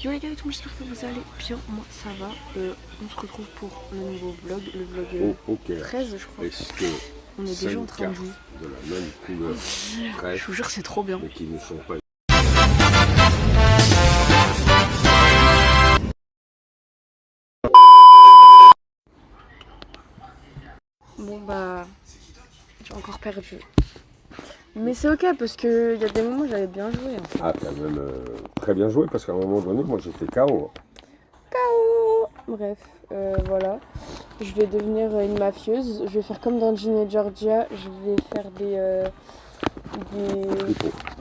Yo les gars et tout, j'espère que vous allez bien, moi ça va. On se retrouve pour le nouveau vlog, le vlog 13 je crois. Est-ce que on est déjà en train de jouer de la même couleur, je vous jure c'est trop bien. Mais qui ne sont pas... Bon bah, j'ai encore perdu. Mais c'est ok parce qu'il y a des moments où j'avais bien joué. En fait. Ah, t'as même très bien joué parce qu'à un moment donné, moi j'étais KO. KO. Bref, voilà. Je vais devenir une mafieuse. Je vais faire comme dans Ginny et Georgia. Je vais faire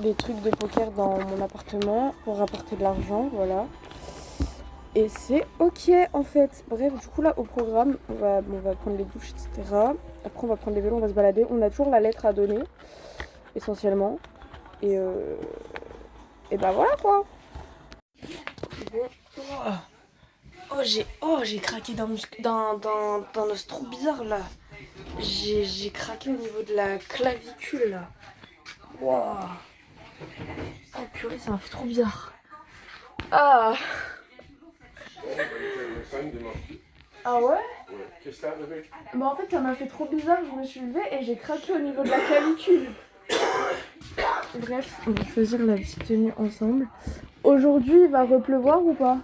des trucs de poker dans mon appartement pour rapporter de l'argent. Voilà. Et c'est ok en fait. Bref, du coup là au programme, on va prendre les douches, etc. Après on va prendre les vélos, on va se balader. On a toujours la lettre à donner. Essentiellement et bah voilà quoi. Bon. J'ai craqué dans ce trou bizarre là. J'ai craqué au niveau de la clavicule là. Wow. Oh purée, ça m'a fait trop bizarre. Ah ouais? Qu'est-ce que t'as levé? Bah en fait ça m'a fait trop bizarre, je me suis levée et j'ai craqué au niveau de la clavicule. Bref, on va choisir la petite tenue ensemble. Aujourd'hui, il va repleuvoir ou pas?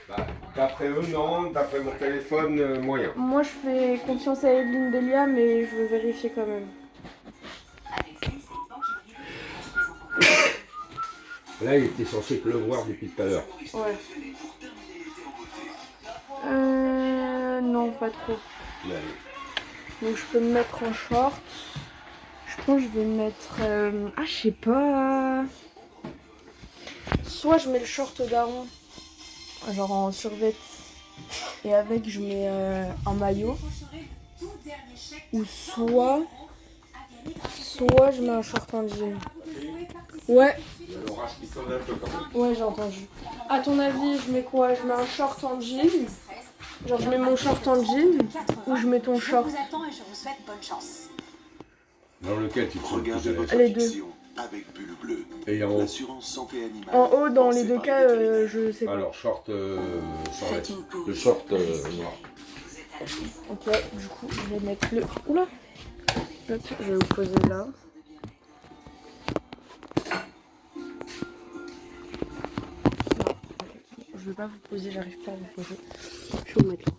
Bah, d'après eux, non. D'après mon téléphone, moyen. Moi, je fais confiance à Evelyne Delia, mais je veux vérifier quand même. Là, il était censé pleuvoir depuis tout à l'heure. Ouais. Non, pas trop. Là, Donc, je peux me mettre en short. Je pense que je vais mettre... Ah, je sais pas... Soit je mets le short daron, genre en survêt, et avec je mets un maillot. Ou soit je mets un short en jean. Ouais. Ouais, j'ai entendu. À ton avis, je mets quoi? Je mets un short en jean. Genre je mets mon short en jean. Ou je mets ton short? Dans lequel tu regardez votre les deux. Avec Bulle Bleue. Et en haut? L'assurance santé animale. En haut, dans les deux cas, je sais pas. Alors, short sans veste. Le short noir. Ok, du coup, je vais mettre le... Oula! Hop, je vais vous poser là. Non, je vais pas vous poser, j'arrive pas à vous poser. Je vais vous mettre là.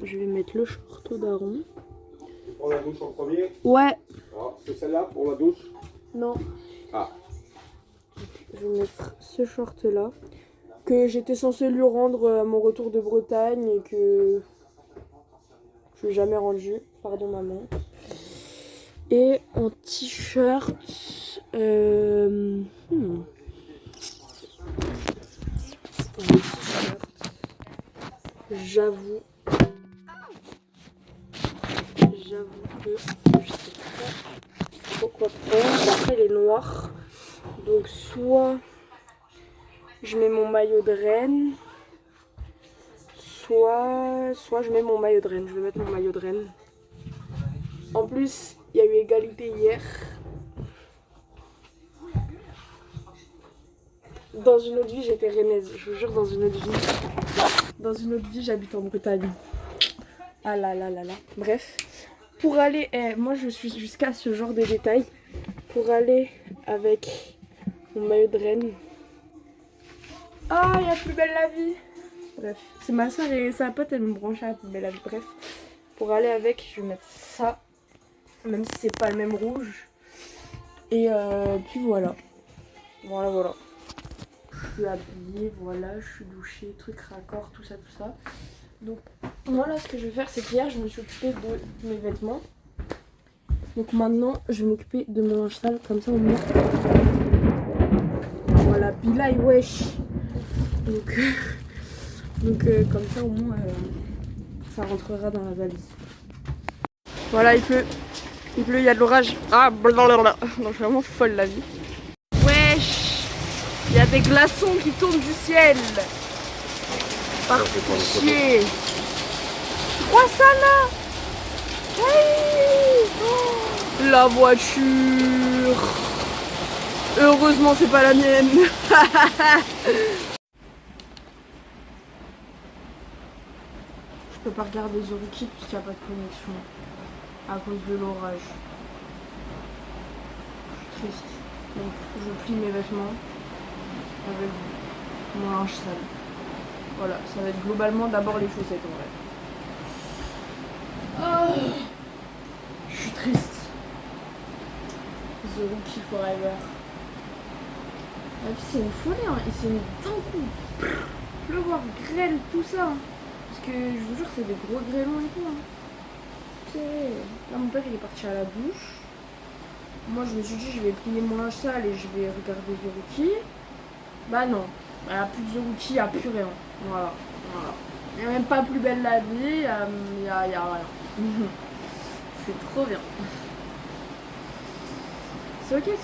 Je vais mettre le short au daron. Tu prends la douche en premier? Ouais. Alors, c'est celle-là pour la douche? Non. Ah. Je vais mettre ce short là. Que j'étais censée lui rendre à mon retour de Bretagne et que je lui ai jamais rendu. Pardon maman. Et en t-shirt. J'avoue que je sais pas trop quoi prendre. Après il est noir. Donc soit je mets mon maillot de reine. Soit je mets mon maillot de reine. Je vais mettre mon maillot de reine. En plus, il y a eu égalité hier. Dans une autre vie, j'étais rennaise. Je vous jure, dans une autre vie. Dans une autre vie, j'habite en Bretagne. Ah là là là là. Bref. Pour aller... moi, je suis jusqu'à ce genre de détails. Pour aller avec mon maillot de reine. Ah, il y a Plus belle la vie. Bref. C'est ma soeur et sa pote, elle me branchait à Plus belle la vie. Bref. Pour aller avec, je vais mettre ça. Même si c'est pas le même rouge. Et puis voilà. Voilà. Je suis habillée, voilà, je suis douchée, truc raccord, tout ça. Donc voilà, ce que je vais faire, c'est qu'hier je me suis occupée de mes vêtements. Donc maintenant, je vais m'occuper de mon linge sale, comme ça au moins. Voilà, bilaï wesh. Donc comme ça au moins, ça rentrera dans la valise. Voilà, il pleut, il y a de l'orage. Ah, blablabla. Non, je suis vraiment folle la vie. Wesh. Il y a des glaçons qui tombent du ciel. Par chier. Tu crois ça là? Hey, oh, la voiture. Heureusement c'est pas la mienne. peux pas regarder The Rookie puisqu'il n'y a pas de connexion à cause de l'orage. Je suis triste. Donc je plie mes vêtements avec mon linge sale. Voilà, ça va être globalement d'abord les chaussettes en vrai. Oh, je suis triste. The Rookie Forever. La vie c'est une folie, hein. Il s'est mis d'un coup. Pleuvoir, grêle, tout ça. Hein. Parce que je vous jure c'est des gros grêlons et tout. Hein. Là mon père il est parti à la douche. Moi je me suis dit je vais plier mon linge sale et je vais regarder The Rookie. Bah non, il n'y a plus de The Rookie, il n'y a plus rien. Voilà. Il n'y a même pas Plus belle la vie, il y a rien. C'est trop bien. C'est ok. Je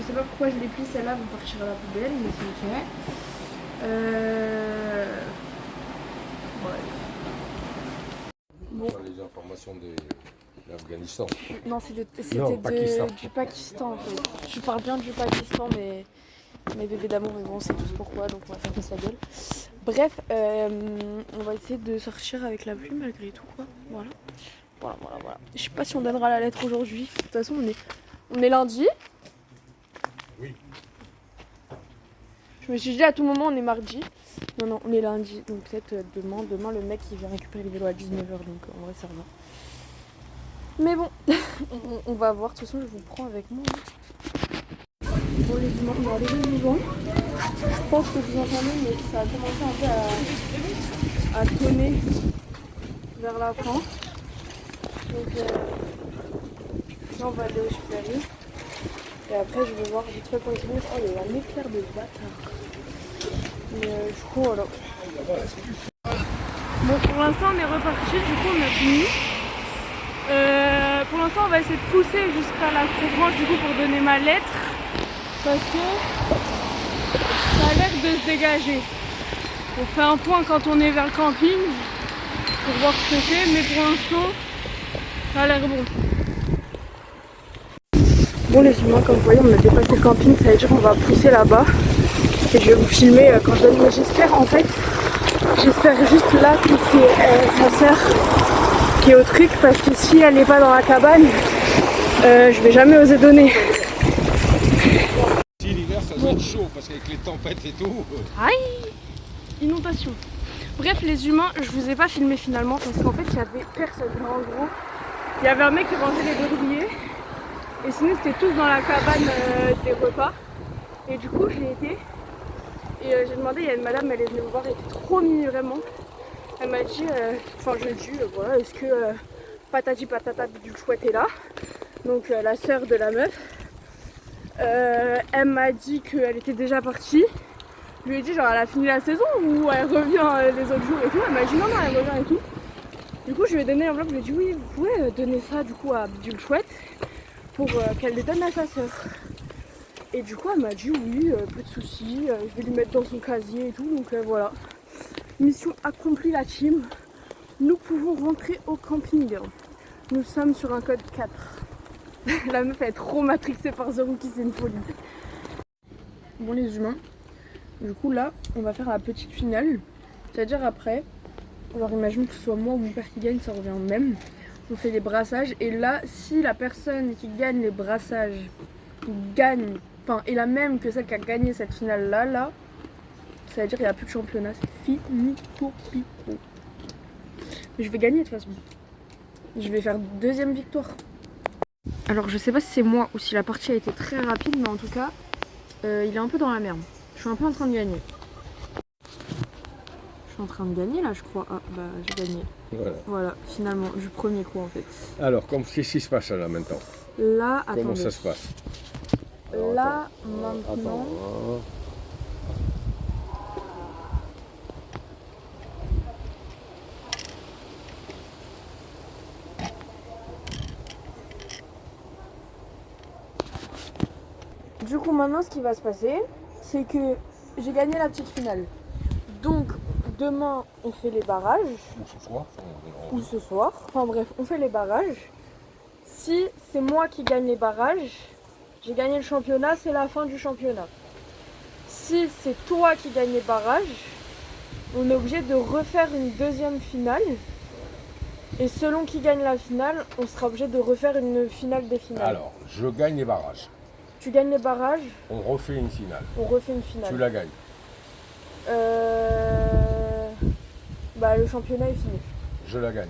sais pas pourquoi je les plie, celle-là vont partir à la poubelle, mais c'est ok. Ouais. Bon. Les informations de l'Afghanistan. Non, c'était Pakistan. du Pakistan en fait. Je parle bien du Pakistan, mais mes bébés d'amour, mais bon, on sait tous pourquoi, donc on va faire sa gueule. Bref, on va essayer de sortir avec la pluie malgré tout, quoi. Voilà. Je sais pas si on donnera la lettre aujourd'hui. De toute façon, on est lundi. Oui. Je me suis dit à tout moment on est mardi. Non, on est lundi. Donc peut-être demain le mec il vient récupérer les vélos à 19h. Donc en vrai ça va. Mais bon, on va voir. De toute façon je vous prends avec moi. Bon les humains, on va aller les vivants. Je pense que vous entendez mais ça a commencé un peu à tonner vers la fin. Donc là on va aller au Super U. Et après je vais voir vite fait pour les images. Oh il y a un éclair de bâtard. Mais du coup voilà. Bon pour l'instant on est reparti, du coup on a fini. Pour l'instant on va essayer de pousser jusqu'à la branche du coup pour donner ma lettre. Parce que ça a l'air de se dégager. On fait un point quand on est vers le camping pour voir ce que c'est, mais pour l'instant ça a l'air bon. Bon les humains, comme vous voyez on a dépassé le camping, ça veut dire qu'on va pousser là-bas. Et je vais vous filmer quand je donne, mais j'espère juste là que c'est sa sœur qui est au truc, parce que si elle n'est pas dans la cabane, je vais jamais oser donner. Si l'hiver ça doit être chaud parce qu'avec les tempêtes et tout. Aïe, inondation. Bref les humains, je vous ai pas filmé finalement parce qu'en fait il y avait personne. En gros, il y avait un mec qui rangeait les grillés et sinon c'était tous dans la cabane des repas. Et du coup j'ai été et j'ai demandé, il y a une madame, elle est venue me voir, elle était trop mignonne vraiment. Elle m'a dit, j'ai dit voilà, est-ce que patati patata du chouette est là, donc la sœur de la meuf. Elle m'a dit qu'elle était déjà partie. Je lui ai dit genre elle a fini la saison ou elle revient les autres jours et tout. Elle m'a dit non elle revient et tout. Du coup je lui ai donné l'enveloppe, je lui ai dit oui vous pouvez donner ça du coup à Bidule Chouette pour qu'elle les donne à sa sœur. Et du coup elle m'a dit oui, pas de soucis, je vais lui mettre dans son casier et tout, donc voilà. Mission accomplie la team. Nous pouvons rentrer au camping. Nous sommes sur un code 4. La meuf elle est trop matrixée par The Rookie, c'est une folie. Bon les humains, du coup là on va faire la petite finale. C'est-à-dire après, alors imagine que ce soit moi ou mon père qui gagne, ça revient au même. On fait les brassages et là si la personne qui gagne les brassages gagne, enfin est la même que celle qui a gagné cette finale là, ça veut dire qu'il n'y a plus de championnat, c'est fini pour pipo. Mais je vais gagner de toute façon. Je vais faire deuxième victoire. Alors je sais pas si c'est moi ou si la partie a été très rapide, mais en tout cas il est un peu dans la merde. Je suis un peu en train de gagner. Je suis en train de gagner là je crois. Ah bah j'ai gagné. Voilà, finalement, du premier coup en fait. Alors, qu'est-ce qui se passe là maintenant? Là, attendez. Comment ça se passe? Alors, là, maintenant... Du coup, maintenant, ce qui va se passer, c'est que j'ai gagné la petite finale. Donc, demain, on fait les barrages. Ou ce soir. Enfin bref, on fait les barrages. Si c'est moi qui gagne les barrages, j'ai gagné le championnat, c'est la fin du championnat. Si c'est toi qui gagne les barrages, on est obligé de refaire une deuxième finale. Et selon qui gagne la finale, on sera obligé de refaire une finale des finales. Alors, je gagne les barrages. Tu gagnes les barrages, On refait une finale. on refait une finale. Tu la gagnes. Bah le championnat est fini. Je la gagne.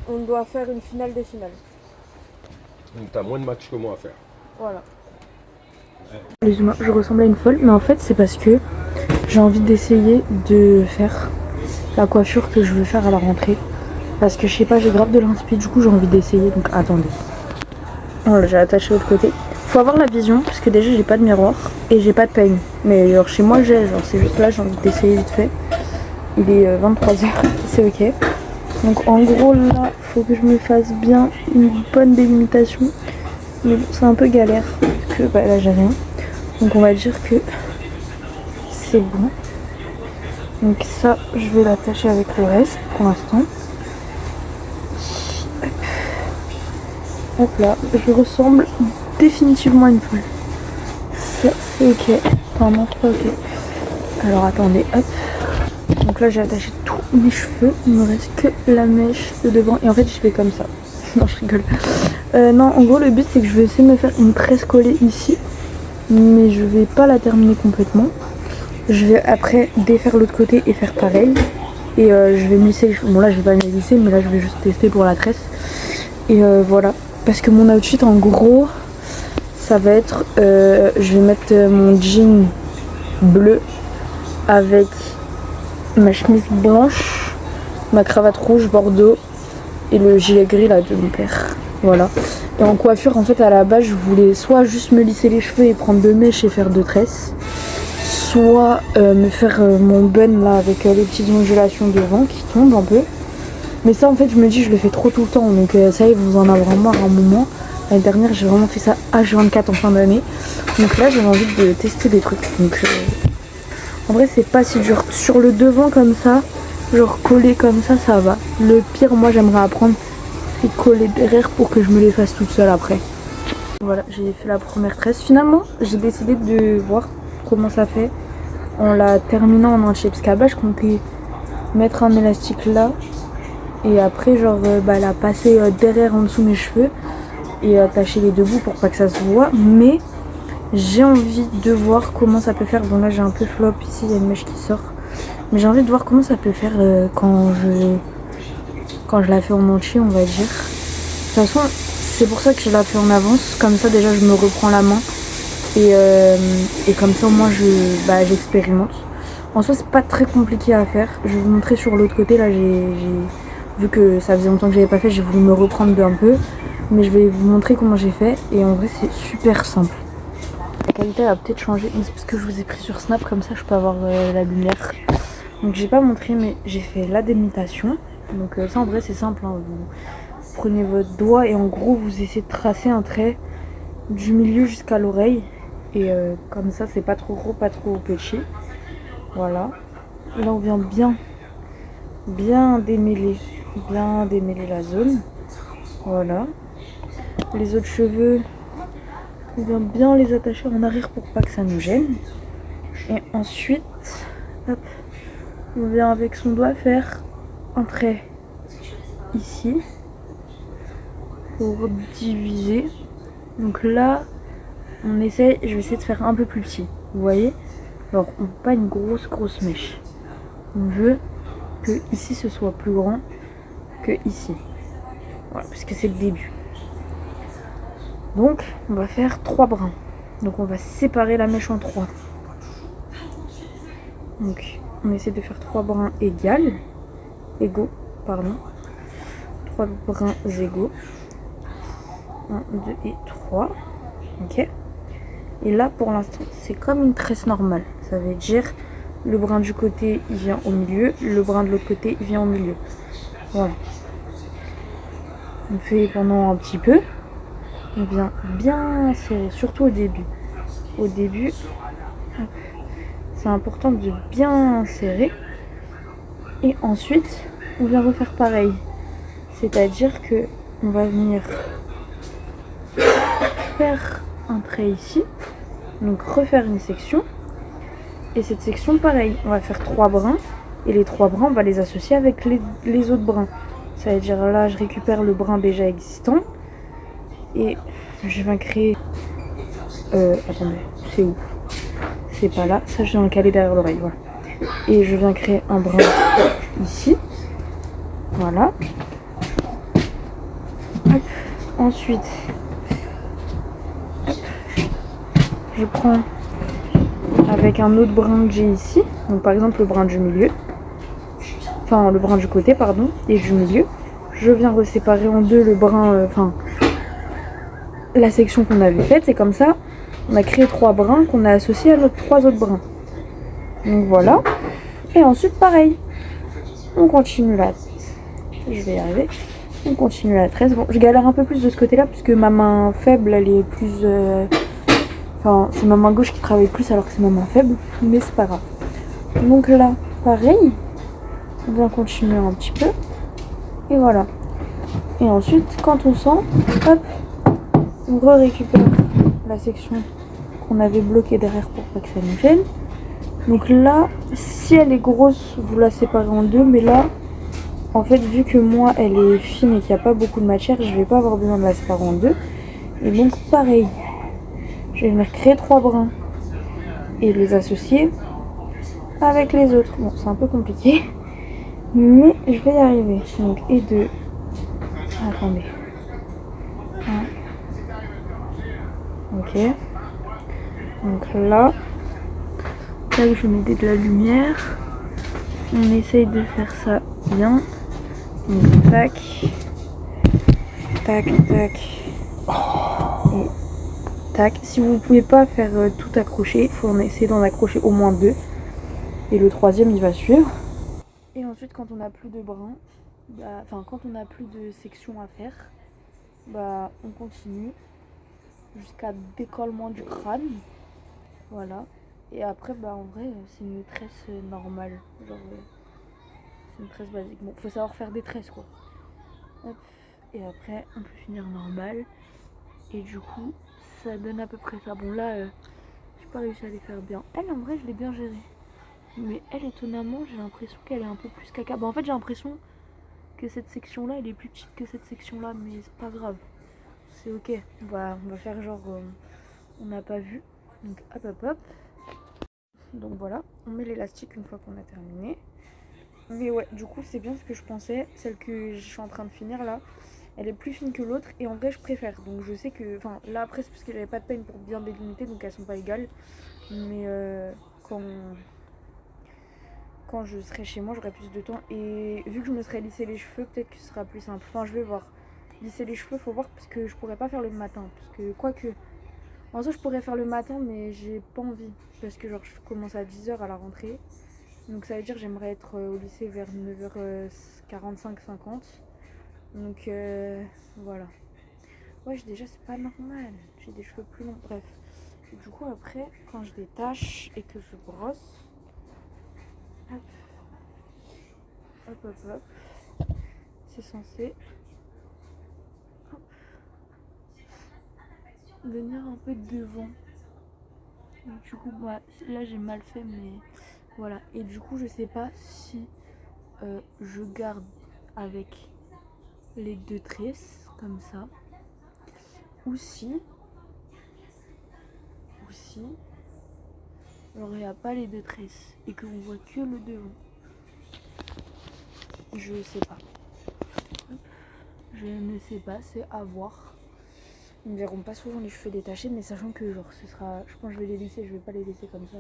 On doit faire une finale des finales. Donc tu as moins de matchs que moi à faire. Voilà. Excuse-moi, je ressemble à une folle, mais en fait c'est parce que j'ai envie d'essayer de faire la coiffure que je veux faire à la rentrée. Parce que je sais pas, j'ai grave de l'inspi, du coup j'ai envie d'essayer, donc attendez. Voilà, j'ai attaché l'autre côté. Faut avoir la vision, parce que déjà j'ai pas de miroir et j'ai pas de peigne. Mais genre chez moi j'ai, genre c'est juste là, j'ai envie d'essayer vite fait. Il est 23h, c'est ok. Donc en gros là, faut que je me fasse bien une bonne délimitation. Mais bon, c'est un peu galère, parce que bah, là j'ai rien. Donc on va dire que c'est bon. Donc ça, je vais l'attacher avec le reste pour l'instant. Hop là, je ressemble définitivement à une folle. Ça, c'est ok. Vraiment, c'est pas ok. Alors attendez, hop. Donc là, j'ai attaché tous mes cheveux. Il me reste que la mèche de devant. Et en fait, je fais comme ça. Non, je rigole. Non, en gros, le but, c'est que je vais essayer de me faire une tresse collée ici. Mais je vais pas la terminer complètement. Je vais après défaire l'autre côté et faire pareil. Et je vais me lisser les cheveux. Bon, là, je vais pas me les lisser, mais là, je vais juste tester pour la tresse. Et voilà. Parce que mon outfit en gros ça va être je vais mettre mon jean bleu avec ma chemise blanche, ma cravate rouge bordeaux et le gilet gris là de mon père. Voilà. Et en coiffure en fait à la base je voulais soit juste me lisser les cheveux et prendre 2 mèches et faire 2 tresses, soit me faire mon bun là avec les petites ondulations devant qui tombent un peu. Mais ça en fait je me dis je le fais trop tout le temps donc ça y est vous en avoir marre un moment. L'année dernière j'ai vraiment fait ça H24 en fin d'année. Donc là j'avais envie de tester des trucs. Donc en vrai c'est pas si dur. Sur le devant comme ça, genre coller comme ça va. Le pire moi j'aimerais apprendre c'est coller derrière pour que je me les fasse toute seule après. Voilà j'ai fait la première tresse. Finalement j'ai décidé de voir comment ça fait en la terminant en entier. Parce qu'à la base je comptais mettre un élastique là. Et après genre la passer derrière en dessous mes cheveux et attacher les deux bouts pour pas que ça se voit. Mais j'ai envie de voir comment ça peut faire. Bon là j'ai un peu flop ici, il y a une mèche qui sort. Mais j'ai envie de voir comment ça peut faire quand je la fais en entier on va dire. De toute façon c'est pour ça que je la fais en avance. Comme ça déjà je me reprends la main. Et comme ça au moins j'expérimente. En soi c'est pas très compliqué à faire. Je vais vous montrer sur l'autre côté là vu que ça faisait longtemps que j'avais pas fait, j'ai voulu me reprendre d'un peu. Mais je vais vous montrer comment j'ai fait. Et en vrai, c'est super simple. La qualité elle a peut-être changé. Mais c'est parce que je vous ai pris sur Snap, comme ça je peux avoir la lumière. Donc j'ai pas montré, mais j'ai fait la délimitation. Donc ça en vrai, c'est simple. Hein. Vous prenez votre doigt et en gros, vous essayez de tracer un trait du milieu jusqu'à l'oreille. Et comme ça, c'est pas trop gros, pas trop petit. Voilà. Et là, on vient bien démêler la zone. Voilà. Les autres cheveux, on vient bien les attacher en arrière pour pas que ça nous gêne. Et ensuite, hop, on vient avec son doigt faire un trait ici pour diviser. Donc là, on essaye, je vais essayer de faire un peu plus petit. Vous voyez? Alors, on veut pas une grosse mèche. On veut que ici ce soit plus grand que ici. Voilà, parce que c'est le début. Donc on va faire 3 brins. Donc on va séparer la mèche en 3. Donc on essaie de faire 3 brins égaux, pardon. 3 brins égaux. 1, 2 et 3. Ok. Et là pour l'instant c'est comme une tresse normale. Ça veut dire le brin du côté il vient au milieu, le brin de l'autre côté il vient au milieu. Voilà. On fait pendant un petit peu. On vient bien serrer, surtout au début. Au début, c'est important de bien serrer. Et ensuite, on vient refaire pareil. C'est-à-dire que on va venir faire un trait ici. Donc refaire une section. Et cette section, pareil, on va faire 3 brins. Et les 3 brins, on va les associer avec les autres brins. Ça veut dire là, je récupère le brin déjà existant. Et je viens créer... attendez, c'est où? C'est pas là, ça je viens le caler derrière l'oreille, voilà. Et je viens créer un brin ici. Voilà. Hop. Ensuite, hop. Je prends avec un autre brin que j'ai ici. Donc par exemple le brin du milieu. Enfin le brin du côté, pardon, et du milieu. Je viens reséparer en deux le brin, la section qu'on avait faite. Et comme ça, on a créé 3 brins qu'on a associés à nos 3 autres brins. Donc voilà. Et ensuite pareil. On continue là. Je vais y arriver. On continue la tresse. Bon, je galère un peu plus de ce côté-là puisque ma main faible, elle est plus... Enfin, c'est ma main gauche qui travaille plus alors que c'est ma main faible. Mais c'est pas grave. Donc là, pareil. On vient continuer un petit peu. Et voilà. Et ensuite, quand on sent, hop, on récupère la section qu'on avait bloquée derrière pour pas que ça nous gêne. Donc là, si elle est grosse, vous la séparez en deux. Mais là, en fait, vu que moi, elle est fine et qu'il n'y a pas beaucoup de matière, je vais pas avoir besoin de la séparer en deux. Et donc, pareil, je vais venir créer 3 brins et les associer avec les autres. Bon, c'est un peu compliqué, mais je vais y arriver. Donc, et 2. Attendez. 1. Ok. Donc là, je mets de la lumière. On essaye de faire ça bien. Donc, tac. Tac, tac. Et tac. Si vous ne pouvez pas faire tout accrocher, il faut essayer d'en accrocher au moins 2. Et le 3e, il va suivre. Et ensuite, quand on n'a plus de brins, quand on n'a plus de section à faire, on continue jusqu'à décollement du crâne. Voilà. Et après, en vrai, c'est une tresse normale. Genre, c'est une tresse basique. Bon, faut savoir faire des tresses, quoi. Hop. Et après, on peut finir normal. Et du coup, ça donne à peu près ça. Bon, là, j'ai pas réussi à les faire bien. Elle, en vrai, je l'ai bien gérée. Mais elle, étonnamment, j'ai l'impression qu'elle est un peu plus caca. En fait, j'ai l'impression que cette section-là, elle est plus petite que cette section-là. Mais c'est pas grave. C'est ok. On va faire genre... on n'a pas vu. Donc, hop, hop, hop. Donc voilà, on met l'élastique une fois qu'on a terminé. Mais ouais, du coup, c'est bien ce que je pensais. Celle que je suis en train de finir là, elle est plus fine que l'autre. Et en vrai, je préfère. Donc je sais que... Enfin, là après, c'est parce que j'avais pas de peine pour bien délimiter. Donc elles sont pas égales. Mais quand je serai chez moi, j'aurai plus de temps. Et vu que je me serais lissé les cheveux, peut-être que ce sera plus simple. Enfin, je vais voir. Lisser les cheveux, faut voir. Parce que je pourrais pas faire le matin. Parce que, quoique... En soi, je pourrais faire le matin, mais j'ai pas envie. Parce que genre, je commence à 10h à la rentrée. Donc ça veut dire que j'aimerais être au lycée vers 9h45, 50. Donc voilà. Ouais, déjà, c'est pas normal. J'ai des cheveux plus longs. Bref. Et du coup, après, quand je détache et que je brosse, hop, hop, hop, hop, c'est censé hop, venir un peu devant. Donc, du coup, là, j'ai mal fait, mais voilà. Et du coup, je sais pas si je garde avec les 2 tresses, comme ça. Ou si alors il n'y a pas les 2 tresses et qu'on voit que le devant. Je sais pas. Je ne sais pas, c'est à voir. Ils ne verront pas souvent les cheveux détachés, mais sachant que genre ce sera. Je pense que je vais les laisser, je vais pas les laisser comme ça.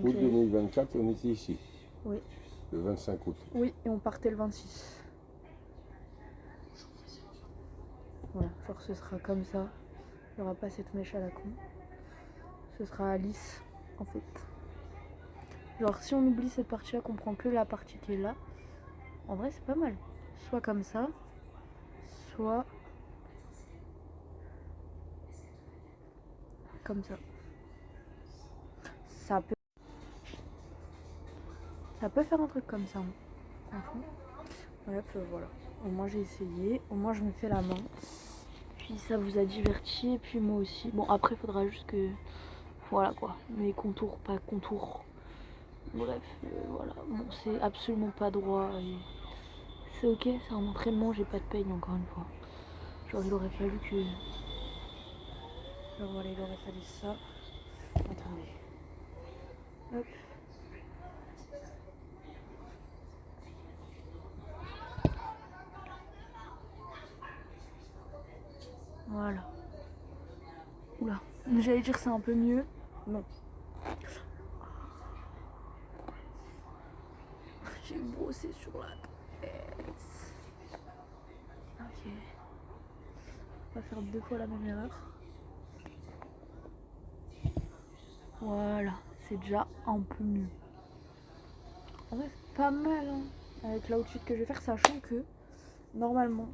Août 2024, on était ici. Oui. Le 25 août. Oui, et on partait le 26. Voilà, genre ce sera comme ça. Il n'y aura pas cette mèche à la con. Ce sera lisse en fait. Genre si on oublie cette partie là, qu'on prend que la partie qui est là, en vrai c'est pas mal. Soit comme ça, soit comme ça. Ça peut faire un truc comme ça, hein, franchement. Bref, voilà. Au moins j'ai essayé, au moins je me fais la main. Puis ça vous a diverti et puis moi aussi. Bon après il faudra juste que... Voilà quoi, mes contours, pas contours. Bref, voilà, bon, c'est absolument pas droit. Et c'est ok, c'est un entraînement, j'ai pas de peigne encore une fois. Genre il aurait fallu que... Genre voilà, il aurait fallu ça. Attendez. Hop. Voilà. Oula, j'allais dire c'est un peu mieux. Non. J'ai brossé sur la tête. Ok. On va faire 2 fois la même erreur. Voilà, c'est déjà un peu mieux. En vrai, c'est pas mal hein, avec l'outfit que je vais faire, sachant que normalement,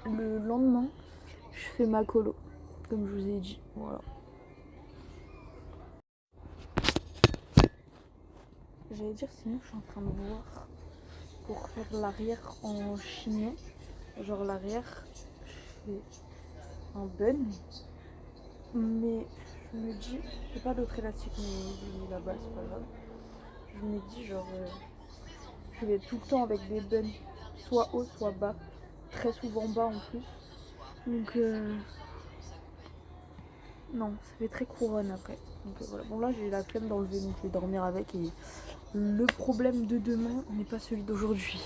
le lendemain, je fais ma colo, comme je vous ai dit. Voilà. J'allais dire, sinon, je suis en train de voir pour faire l'arrière en chignon. Genre l'arrière, je fais un bun. Mais je me dis, j'ai pas d'autre élastique mais là-bas, c'est pas grave. Je me dis, genre, je vais tout le temps avec des buns, soit haut, soit bas. Très souvent bas en plus. Donc, non, ça fait très couronne après. Donc voilà. Bon, là, j'ai la flemme d'enlever, donc je vais dormir avec. Et le problème de demain n'est pas celui d'aujourd'hui.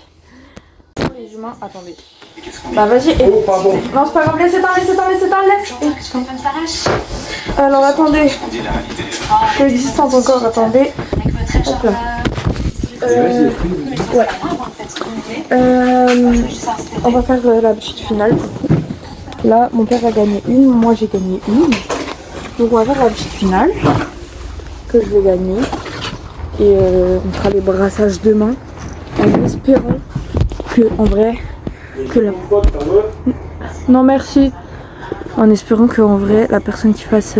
Les humains, attendez. Bah vas-y, Oh, pardon. Non, c'est pas grave, laisse éteindre, laisse. Téléphone s'arrache. Alors attendez, On dit la réalité. je suis existante encore, attendez. Avec votre agenda. Hop là. Ouais. On va faire la petite finale. Là, mon père a gagné une, moi j'ai gagné une. Donc on va faire la petite finale que je vais gagner. Et on fera les brassages demain en espérant que, en vrai, que la... Non merci. En espérant que en vrai, la personne qui fasse...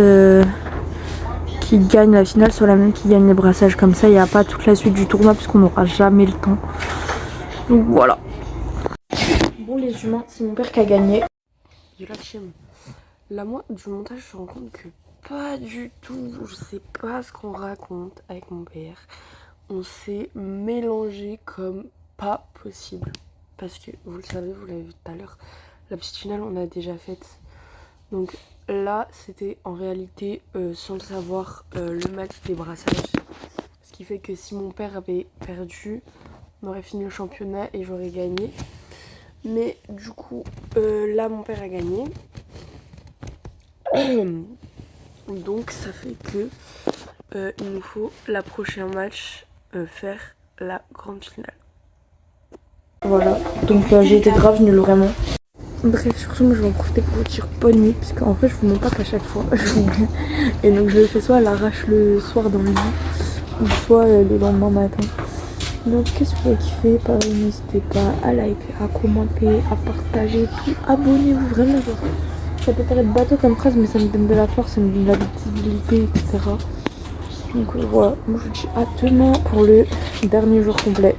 qui gagne la finale soit la même qui gagne les brassages. Comme ça, il n'y a pas toute la suite du tournoi puisqu'on n'aura jamais le temps. Donc voilà. Bon les humains, c'est mon père qui a gagné. Là moi, du montage, je me rends compte que pas du tout. Je sais pas ce qu'on raconte avec mon père. On s'est mélangé comme pas possible. Parce que, vous le savez, vous l'avez vu tout à l'heure, la petite finale, on a déjà faite. Donc là, c'était en réalité, sans le savoir, le match des brassages. Ce qui fait que si mon père avait perdu, on aurait fini le championnat et j'aurais gagné. Mais du coup, là, mon père a gagné. Donc ça fait que il nous faut la prochaine match faire la grande finale. Voilà, donc j'ai été grave nulle vraiment. Bref, sur ce, moi je vais en profiter pour vous dire bonne nuit, parce qu'en fait je vous mens pas qu'à chaque fois j'oublie. Et donc je le fais soit à l'arrache le soir dans le lit, ou soit le lendemain matin. Donc qu'est-ce que vous avez kiffé? Pareil, n'hésitez pas à liker, à commenter, à partager, tout. Abonnez-vous vraiment, genre. Ça peut paraître bateau comme phrase, mais ça me donne de la force, ça me donne de la visibilité, etc. Donc voilà, moi je vous dis à demain pour le dernier jour complet.